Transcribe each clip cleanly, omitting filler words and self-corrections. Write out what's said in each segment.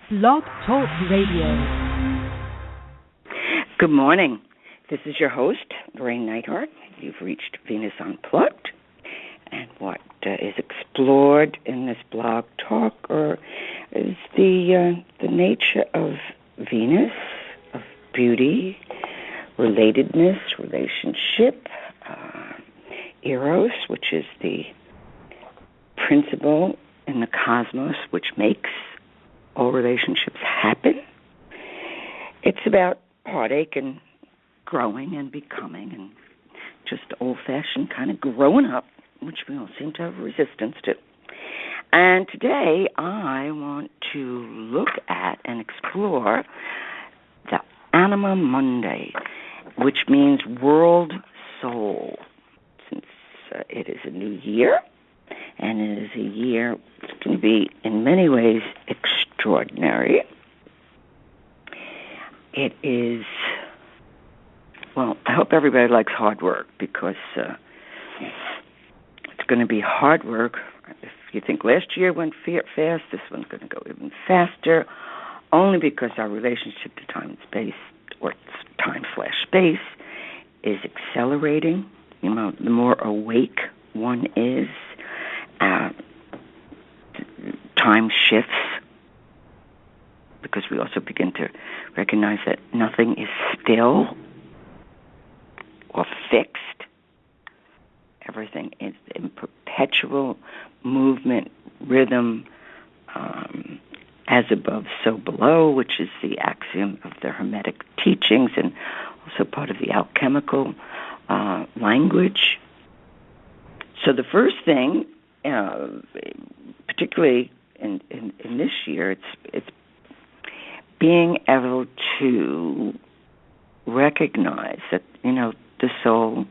Blog Talk Radio. Good morning. This is your host, Llorraine Neithardt. You've reached Venus Unplugged. And what is explored in this blog talk is the nature of Venus, of beauty, relatedness, relationship, Eros, which is the principle in the cosmos which makes all relationships happen. It's about heartache and growing and becoming and just old-fashioned kind of growing up, which we all seem to have resistance to. And today I want to look at and explore the ANIMA MUNDI, which means world soul. Since it is a new year, and it is a year that's going to be, in many ways, extraordinary. It is, well, I hope everybody likes hard work, because it's going to be hard work. If you think last year went fast, this one's going to go even faster, only because our relationship to time and space, or time/space, is accelerating. You know, the more awake one is, time shifts, because we also begin to recognize that nothing is still or fixed. Everything is in perpetual movement, rhythm, as above, so below, which is the axiom of the Hermetic teachings and also part of the alchemical language. So the first thing, particularly in this year, it's being able to recognize that, you know, the soul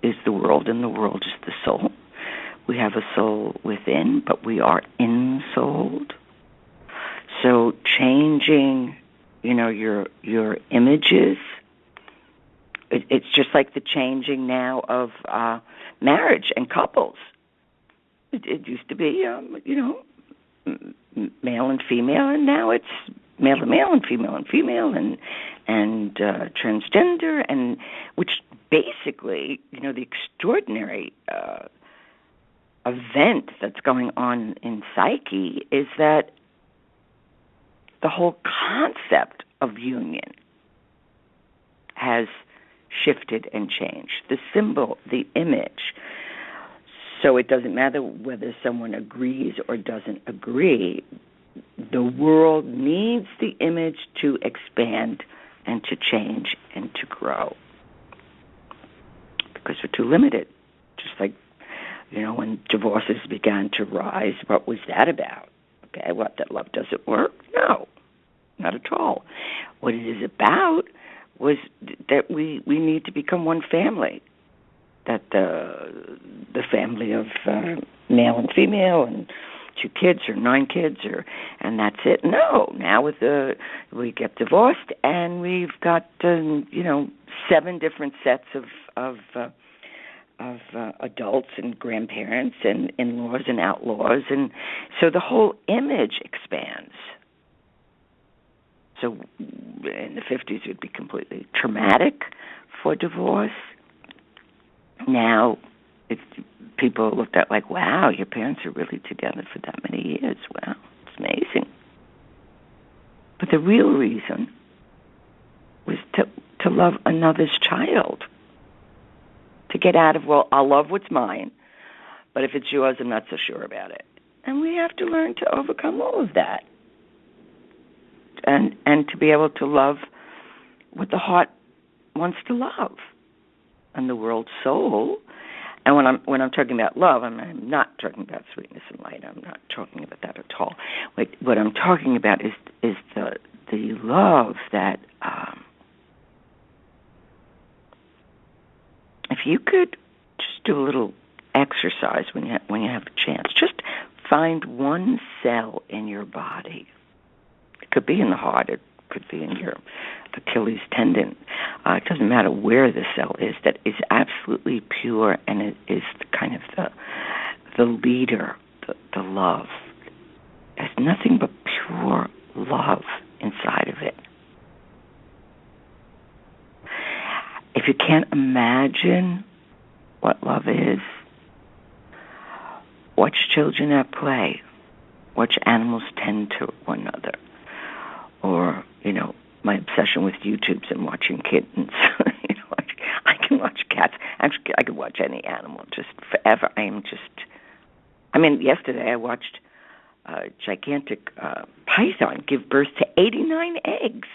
is the world and the world is the soul. We have a soul within, but we are ensouled. So changing, you know, your images, it's just like the changing now of marriage and couples. It used to be, you know, male and female, and now it's male and male and female and transgender, and which basically, you know, the extraordinary event that's going on in psyche is that the whole concept of union has shifted and changed. The symbol, the image. So it doesn't matter whether someone agrees or doesn't agree. The world needs the image to expand and to change and to grow, because we're too limited. Just like, you know, when divorces began to rise, what was that about? Okay, what, that love doesn't work? No, not at all. What it is about was that we need to become one family, that the family of male and female and 2 kids or 9 kids, and that's it. No, now we get divorced and we've got 7 different sets of adults and grandparents and in-laws and outlaws, and so the whole image expands. So in the 50s, it would be completely traumatic for divorce. Now, people looked at like, wow, your parents are really together for that many years. Wow, it's amazing. But the real reason was to love another's child, to get out of, well, I'll love what's mine, but if it's yours, I'm not so sure about it. And we have to learn to overcome all of that. And to be able to love what the heart wants to love, and the world soul. And when I'm talking about love, I'm not talking about sweetness and light. I'm not talking about that at all. What I'm talking about is the love that if you could just do a little exercise when you have a chance, just find one cell in your body. It could be in the heart. It could be in your Achilles tendon. It doesn't matter where the cell is. That is absolutely pure, and it is the kind of the leader, the love. It has nothing but pure love inside of it. If you can't imagine what love is, watch children at play. Watch animals tend to one another. Or, my obsession with YouTubes and watching kittens. I can watch cats. Actually, I could watch any animal just forever. Yesterday I watched a gigantic python give birth to 89 eggs.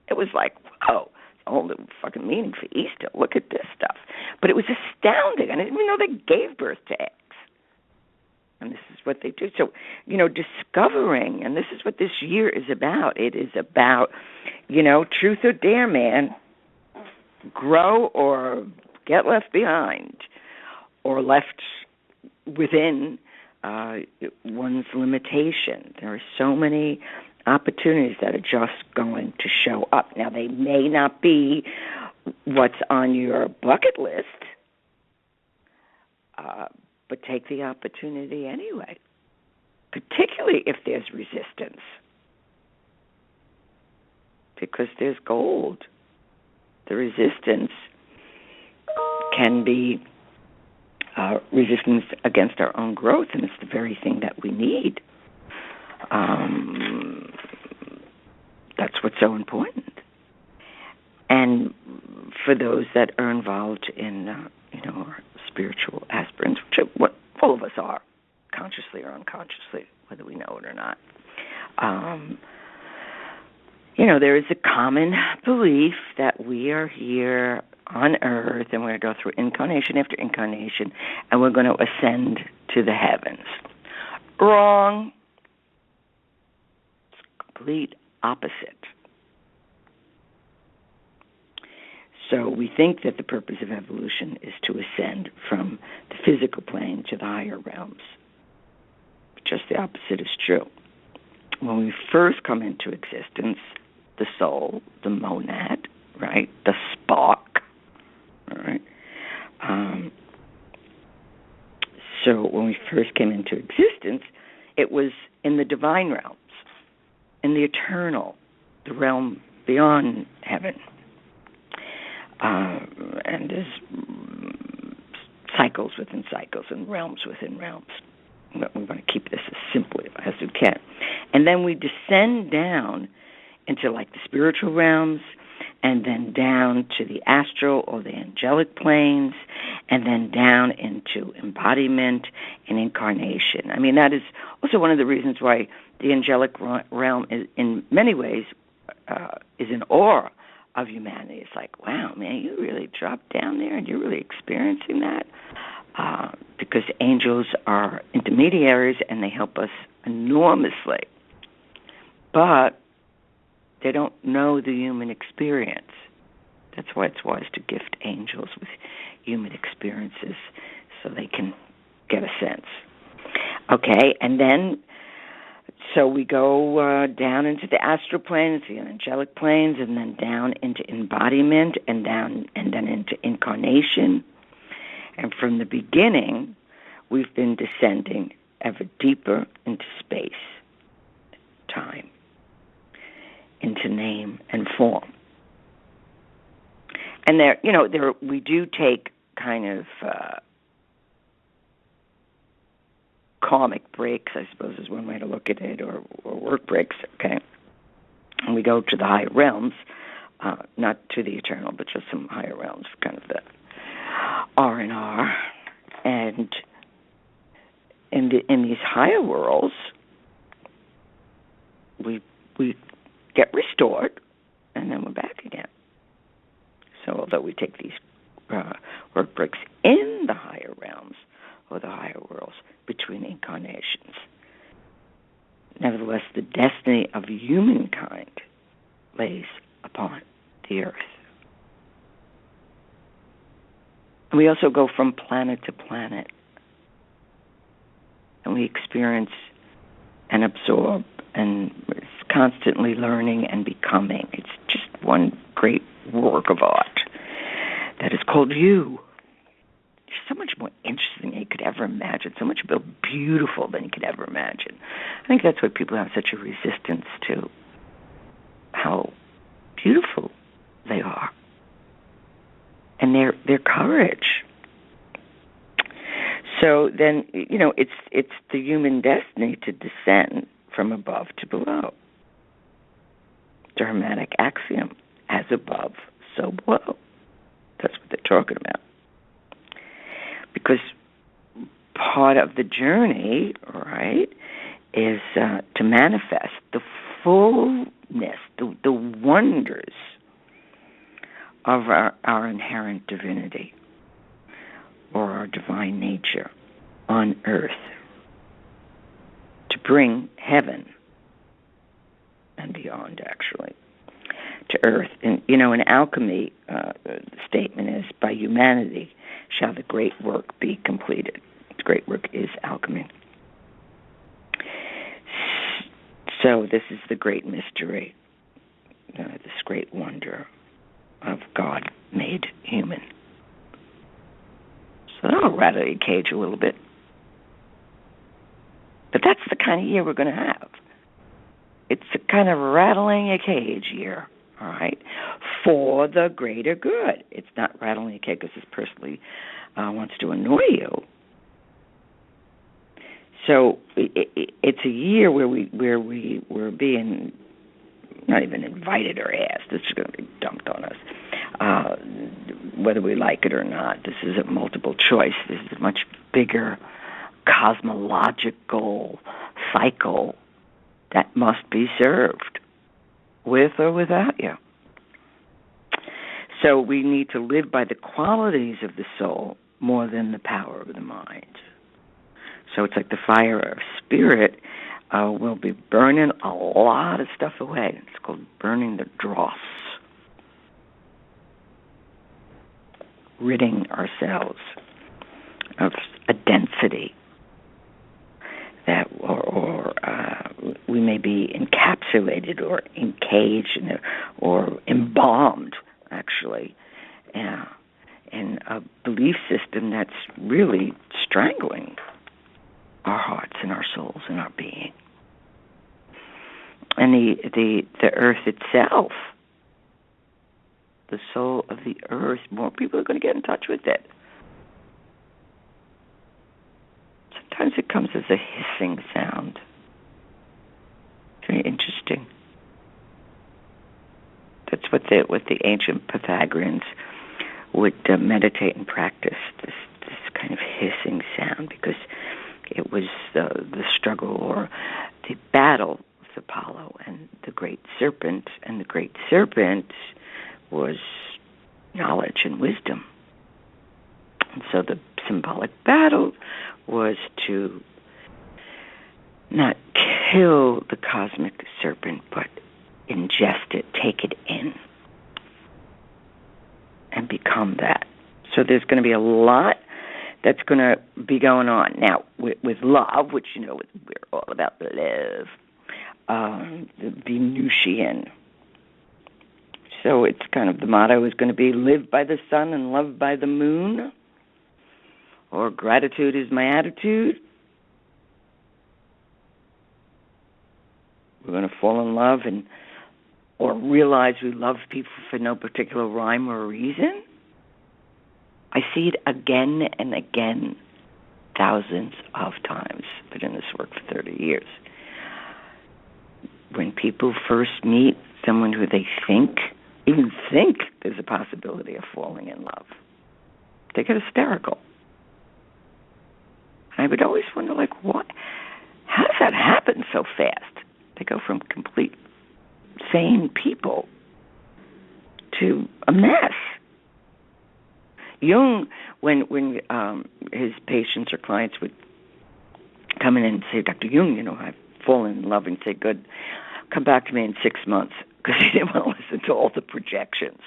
It was like, whoa, it's a whole new fucking meaning for Easter. Look at this stuff. But it was astounding. I didn't even know they gave birth to eggs. And this is what they do. So, discovering, and this is what this year is about. It is about, truth or dare, man. Grow or get left behind, or left within one's limitation. There are so many opportunities that are just going to show up. Now, they may not be what's on your bucket list, but take the opportunity anyway, particularly if there's resistance, because there's gold. The resistance can be resistance against our own growth, and it's the very thing that we need. That's what's so important. And for those that are involved in, spiritual aspirants, which what all of us are, consciously or unconsciously, whether we know it or not. There is a common belief that we are here on Earth and we're going to go through incarnation after incarnation and we're going to ascend to the heavens. Wrong. It's complete opposite. So we think that the purpose of evolution is to ascend from the physical plane to the higher realms. But just the opposite is true. When we first come into existence, the soul, the monad, right, the spark, all right. So when we first came into existence, it was in the divine realms, in the eternal, the realm beyond heaven. And there's cycles within cycles and realms within realms. But we want to keep this as simple as we can. And then we descend down into like the spiritual realms, and then down to the astral or the angelic planes, and then down into embodiment and incarnation. That is also one of the reasons why the angelic realm is, in many ways, is in awe of humanity. It's like, wow, man, you really dropped down there and you're really experiencing that, because angels are intermediaries and they help us enormously. But they don't know the human experience. That's why it's wise to gift angels with human experiences so they can get a sense. Okay, and then so we go down into the astral planes, the angelic planes, and then down into embodiment, and then into incarnation. And from the beginning, we've been descending ever deeper into space, time, into name and form. And there we do take kind of karmic breaks, I suppose is one way to look at it, or work breaks, okay? And we go to the higher realms, not to the eternal, but just some higher realms, kind of the R&R. And in these higher worlds, we get restored, and then we're back again. So although we take these work breaks in the higher realms or the higher worlds between incarnations, nevertheless, the destiny of humankind lays upon the earth. And we also go from planet to planet, and we experience and absorb, and it's constantly learning and becoming. It's just one great work of art that is called you. so much more interesting than you could ever imagine, so much more beautiful than you could ever imagine. I think that's why people have such a resistance to how beautiful they are and their courage. So then, it's the human destiny to descend from above to below. The Hermetic axiom, as above, so below. That's what they're talking about. Because part of the journey, right, is to manifest the fullness, the wonders of our inherent divinity or our divine nature on earth, to bring heaven and beyond, actually, to earth. And, in alchemy, the statement is, by humanity shall the great work be completed. The great work is alchemy. So this is the great mystery, this great wonder of God made human. So that'll rattle your cage a little bit. But that's the kind of year we're going to have. It's a kind of rattling a cage year, all right, for the greater good. It's not rattling a cage because this personally wants to annoy you. So it's a year where we were being not even invited or asked. This is going to be dumped on us, whether we like it or not. This is a multiple choice. This is a much bigger cosmological cycle that must be served, with or without you. So we need to live by the qualities of the soul more than the power of the mind. So it's like the fire of spirit will be burning a lot of stuff away. It's called burning the dross, ridding ourselves of a density that, or we may be encapsulated or encaged or embalmed, actually, in a belief system that's really strangling our hearts and our souls and our being. And the earth itself, the soul of the earth, more people are going to get in touch with it. Sometimes it comes as a hissing sound. Very interesting. That's what the ancient Pythagoreans would meditate and practice, this kind of hissing sound, because it was the struggle or the battle with Apollo and the great serpent, and the great serpent was knowledge and wisdom. And so the symbolic battle was to not kill the cosmic serpent, but ingest it, take it in, and become that. So there's going to be a lot that's going to be going on. Now, with love, which, we're all about love, the Venusian. So it's kind of, the motto is going to be live by the sun and love by the moon, or gratitude is my attitude. We're going to fall in love or realize we love people for no particular rhyme or reason. I see it again and again, thousands of times. Been in this work for 30 years. When people first meet someone who they even think there's a possibility of falling in love, they get hysterical. And I would always wonder, what? How does that happen so fast? They go from complete sane people to a mess. Jung, when his patients or clients would come in and say, Dr. Jung, I've fallen in love, and say, good, come back to me in 6 months, because he didn't want to listen to all the projections,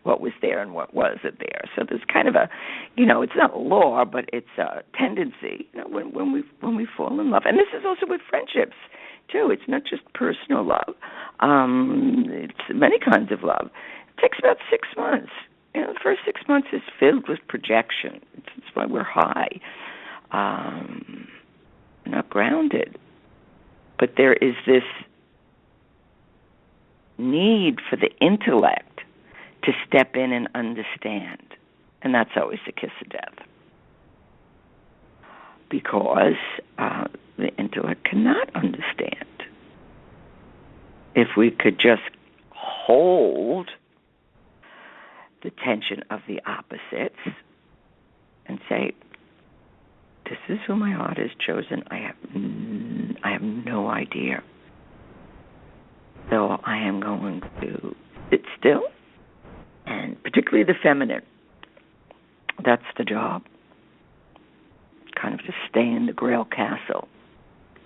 what was there and what wasn't there. So there's kind of a, it's not a law, but it's a tendency, when we fall in love. And this is also with friendships, too. It's not just personal love. It's many kinds of love. It takes about 6 months The first 6 months is filled with projection. That's why we're high. We're not grounded. But there is this need for the intellect to step in and understand. And that's always the kiss of death. Because the intellect cannot understand. If we could just hold the tension of the opposites and say, this is who my heart has chosen. I have no idea. So I am going to sit still, and particularly the feminine, that's the job. Kind of to stay in the Grail castle.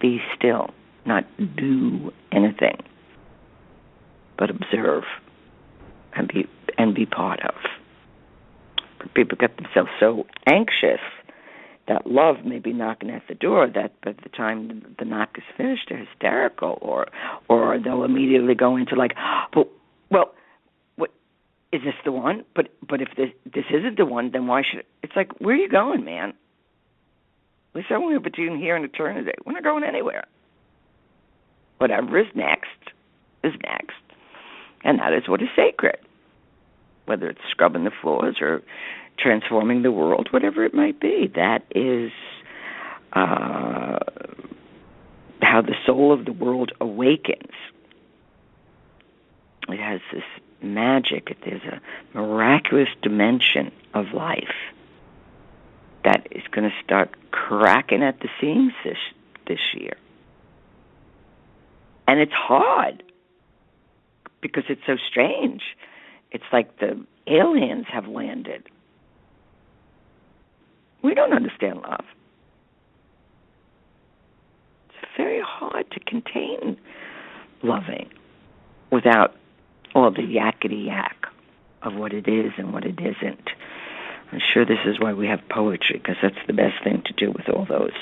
Be still, not do anything, but observe and be part of. But people get themselves so anxious that love may be knocking at the door, that by the time the knock is finished, they're hysterical, or they'll immediately go into like, well, what is this the one? But if this isn't the one, then why should it? It's like, where are you going, man? We're somewhere between here and eternity. We're not going anywhere. Whatever is next is next, and that is what is sacred. Whether it's scrubbing the floors or transforming the world, whatever it might be, that is how the soul of the world awakens. It has this magic. There's a miraculous dimension of life that is going to start cracking at the seams this year. And it's hard because it's so strange. It's like the aliens have landed. We don't understand love. It's very hard to contain loving without all the yakety yak of what it is and what it isn't. I'm sure this is why we have poetry, because that's the best thing to do with all those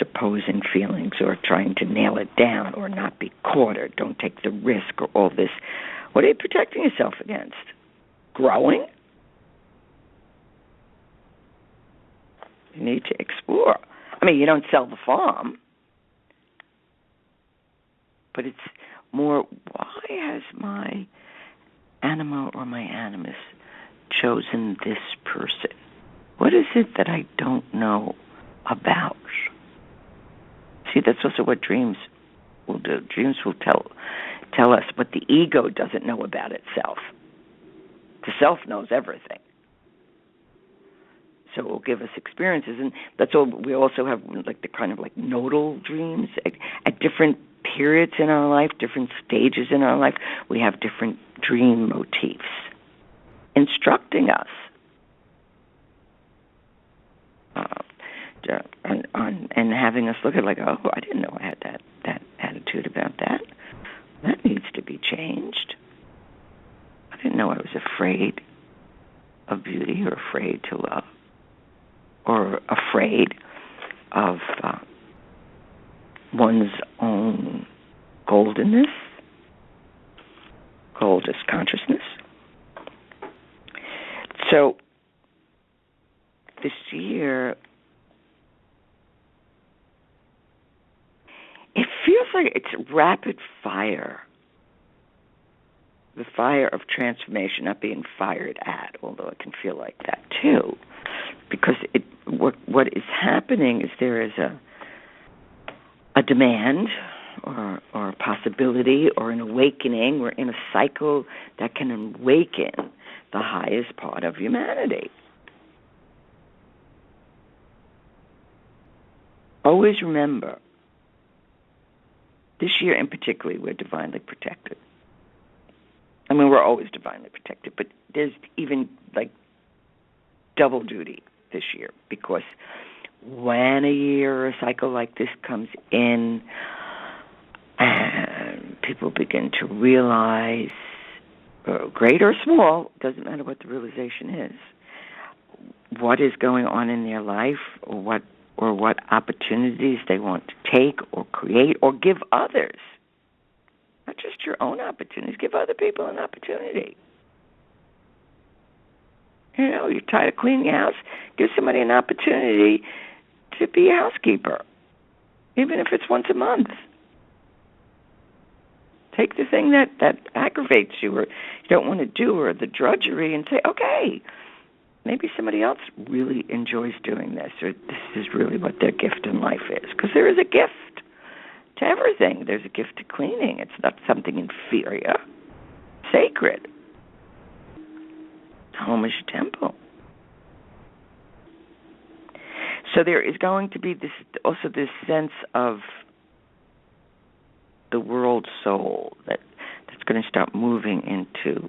opposing feelings, or trying to nail it down, or not be caught, or don't take the risk, or all this. What are you protecting yourself against? Growing? You need to explore. I mean, you don't sell the farm, but it's more, why has my anima or my animus chosen this person? What is it that I don't know about? See, that's also what dreams will do. Dreams will tell us what the ego doesn't know about itself. The self knows everything. So it will give us experiences, and that's all. We also have like the kind of like nodal dreams at different periods in our life, different stages in our life. We have different dream motifs instructing us and having us look at like, oh, I didn't know I had that attitude about that. That needs to be changed. I didn't know I was afraid of beauty, or afraid to love, or afraid of one's own goldenness, goldest consciousness. So this year, it feels like it's rapid fire. The fire of transformation, not being fired at, although it can feel like that too. Because what is happening is there is a demand or a possibility or an awakening. We're in a cycle that can awaken the highest part of humanity. Always remember, this year in particular, we're divinely protected. I mean, we're always divinely protected, but there's even like double duty this year, because when a year or a cycle like this comes in, and people begin to realize, great or small, doesn't matter what the realization is, what is going on in their life, or what opportunities they want to take or create or give others. Not just your own opportunities, give other people an opportunity. You're tired of cleaning your house. Give somebody an opportunity to be a housekeeper, even if it's once a month. Take the thing that aggravates you or you don't want to do, or the drudgery, and say, okay, maybe somebody else really enjoys doing this, or this is really what their gift in life is. Because there is a gift to everything. There's a gift to cleaning. It's not something inferior. Sacred. Home is your temple. So there is going to be this sense of the world soul that's going to start moving into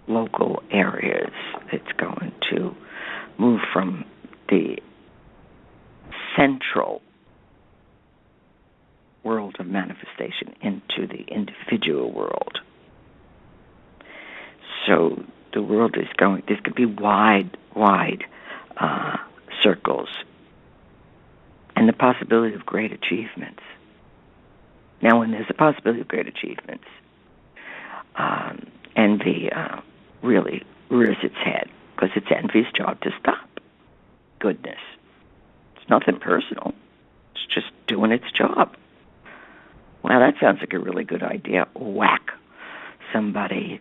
local areas. It's going to move from the central world of manifestation into the individual world. So the world is going, this could be wide circles and the possibility of great achievements. Now, when there's a possibility of great achievements, envy really rears its head, because it's envy's job to stop goodness. It's nothing personal. It's just doing its job. Well, that sounds like a really good idea. Whack. Somebody,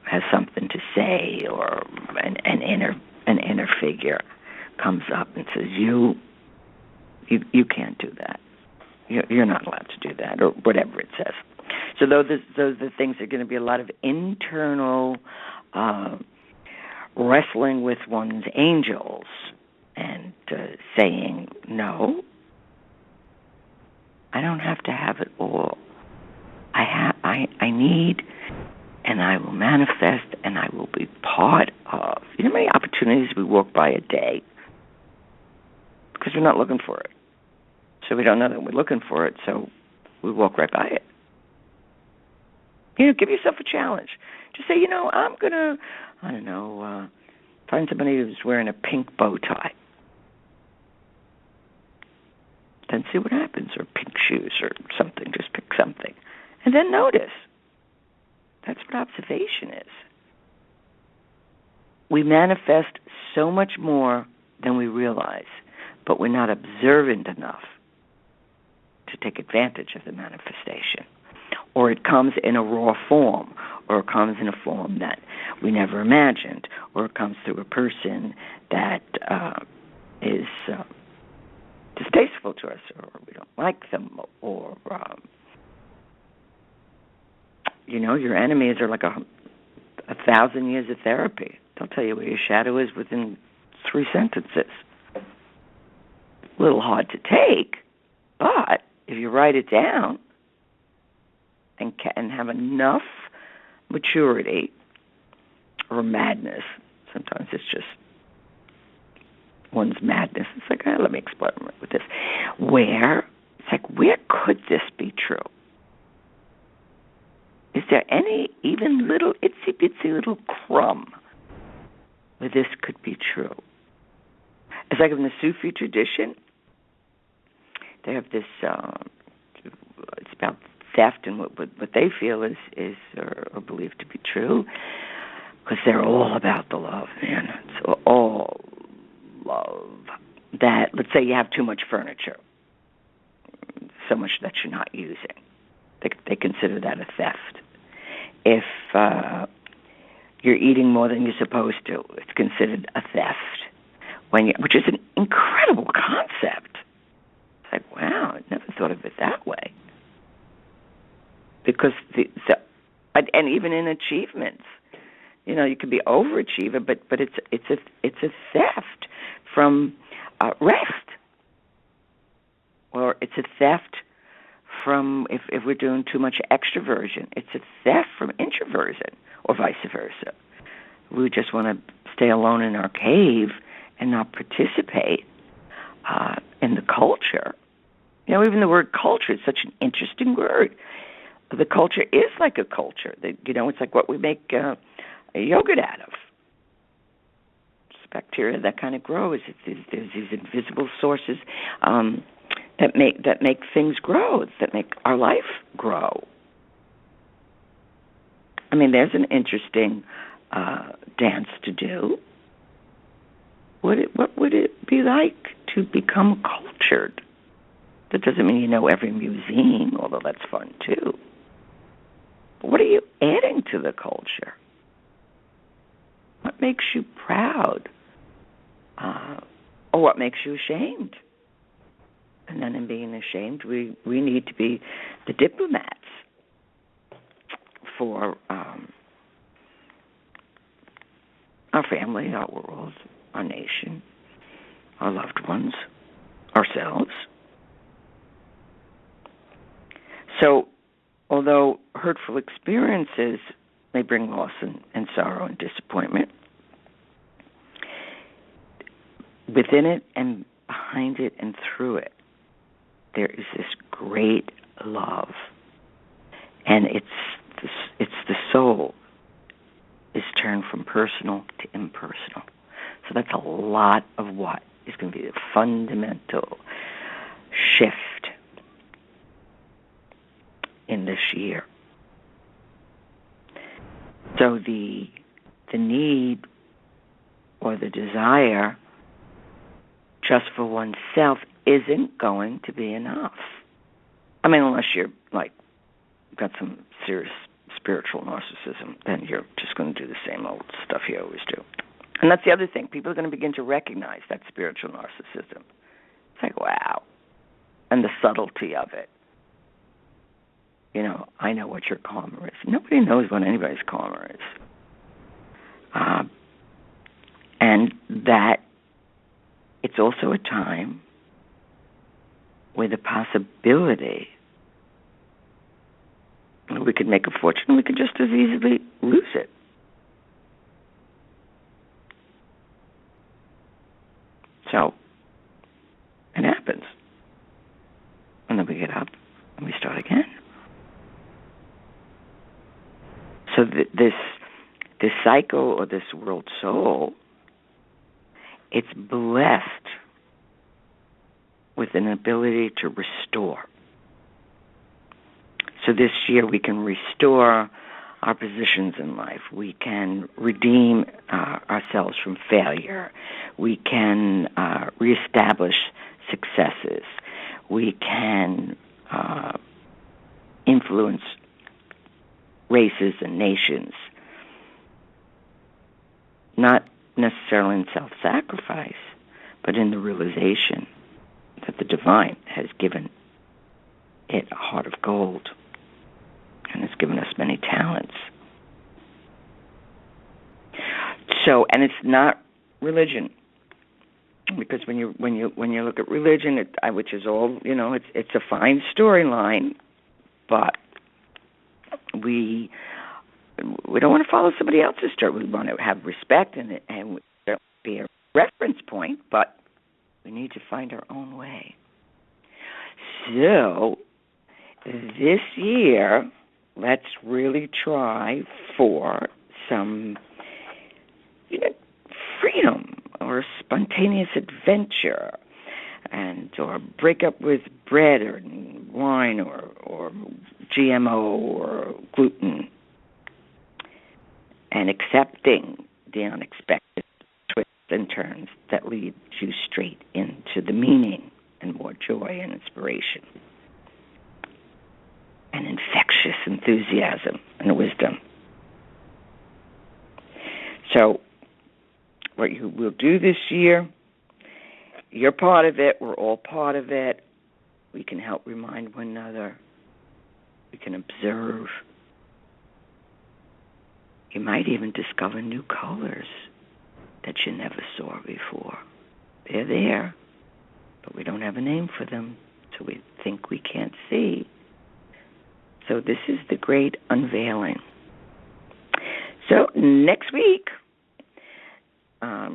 has something to say, or an inner figure comes up and says, you can't do that. You're not allowed to do that, or whatever it says. So those are the things that are going to be a lot of internal wrestling with one's angels and saying, no, I don't have to have it all. I need, and I will manifest, and I will be part of. You know how many opportunities we walk by a day because we're not looking for it. So we don't know that we're looking for it, so we walk right by it. Give yourself a challenge. Just say, I'm going to, find somebody who's wearing a pink bow tie. Then see what happens, or pink shoes or something. Just pick something. And then notice. That's what observation is. We manifest so much more than we realize, but we're not observant enough to take advantage of the manifestation. Or it comes in a raw form, or it comes in a form that we never imagined, or it comes through a person that is distasteful to us, or we don't like them, or, your enemies are like 1,000 years of therapy. They'll tell you where your shadow is within 3 sentences. A little hard to take, but if you write it down and have enough maturity or madness, sometimes it's just one's madness. It's like, let me experiment with this. Where could this be true? Is there any even little itsy-bitsy little crumb where this could be true? It's like in the Sufi tradition, they have this, it's about theft and what they feel is or believed to be true, because they're all about the love, man. It's all love. That, let's say you have too much furniture, so much that you're not using. They consider that a theft. If you're eating more than you're supposed to, it's considered a theft. Which is an incredible concept. It's like, wow, I never thought of it that way. Because and even in achievements, you could be overachiever, but it's a theft from rest, or it's a theft from if we're doing too much extroversion. It's a theft from introversion, or vice versa. We just want to stay alone in our cave and not participate in the culture. Even the word culture is such an interesting word. The culture is like a culture. It's like what we make yogurt out of. It's bacteria that kind of grows. There's these invisible sources that make things grow, that make our life grow. There's an interesting dance to do. what would it be like to become cultured? That doesn't mean you know every museum, although that's fun too. But what are you adding to the culture? What makes you proud? Or what makes you ashamed? And then in being ashamed, we need to be the diplomats for our family, our world, our nation, our loved ones, ourselves. So, although hurtful experiences may bring loss and sorrow and disappointment, within it and behind it and through it, there is this great love. And it's the soul is turned from personal to impersonal. So that's a lot of what is going to be the fundamental shift in this year. So the need or the desire just for oneself isn't going to be enough. I mean, unless you're got some serious spiritual narcissism, then you're just going to do the same old stuff you always do. And that's the other thing. People are going to begin to recognize that spiritual narcissism. It's like, wow. And the subtlety of it. You know, I know what your karma is. Nobody knows what anybody's karma is. And that it's also a time where the possibility we could make a fortune, we could just as easily lose it. So, it happens. And then we get up and we start again. So this cycle or this world soul, it's blessed with an ability to restore. So this year we can restore our positions in life. We can redeem ourselves from failure. We can reestablish successes. We can influence races and nations, not necessarily in self-sacrifice, but in the realization that the divine has given it a heart of gold and has given us many talents. So, and it's not religion, because when you look at religion, which is all, it's a fine storyline, but we don't want to follow somebody else's story. We want to have respect and be a reference point, but we need to find our own way. So this year, let's really try for some freedom or spontaneous adventure, or break up with bread or wine or GMO or gluten, and accepting the unexpected twists and turns that lead you straight into the meaning and more joy and inspiration and infectious enthusiasm and wisdom. So what you will do this year, you're part of it, we're all part of it. We can help remind one another. We can observe. You might even discover new colors that you never saw before. They're there, but we don't have a name for them, so we think we can't see. So this is the great unveiling. So next week,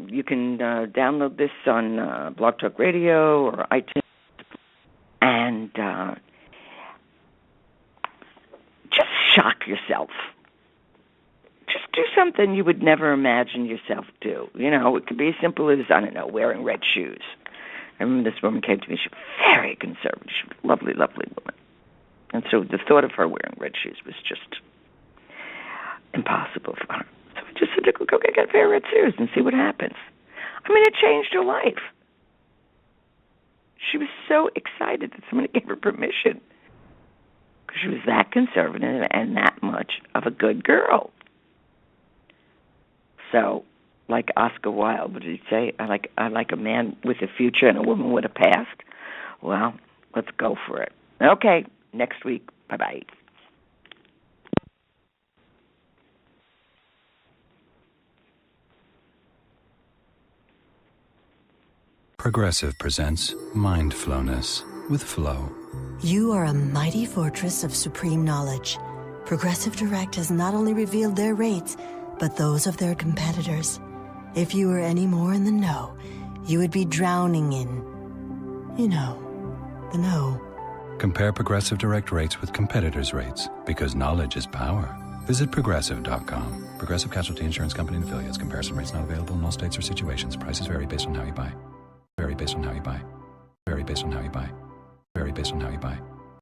you can download this on Blog Talk Radio or iTunes, and just shock yourself. Just do something you would never imagine yourself do. It could be as simple as, wearing red shoes. I remember this woman came to me. She was very conservative. She was a lovely, lovely woman. And so the thought of her wearing red shoes was just impossible for her. So I just said, go get a pair of red shoes and see what happens. I mean, it changed her life. She was so excited that somebody gave her permission because she was that conservative and that much of a good girl. So, like Oscar Wilde, what did he say? I like a man with a future and a woman with a past. Well, let's go for it. Okay, next week. Bye-bye. Progressive presents Mindfulness with Flow. You are a mighty fortress of supreme knowledge. Progressive Direct has not only revealed their rates, but those of their competitors. If you were any more in the know, you would be drowning in, the know. Compare Progressive Direct rates with competitors' rates, because knowledge is power. Visit Progressive.com. Progressive Casualty Insurance Company and Affiliates. Comparison rates not available in all states or situations. Prices vary based on how you buy. Vary based on how you buy. Vary based on how you buy. Vary based on how you buy.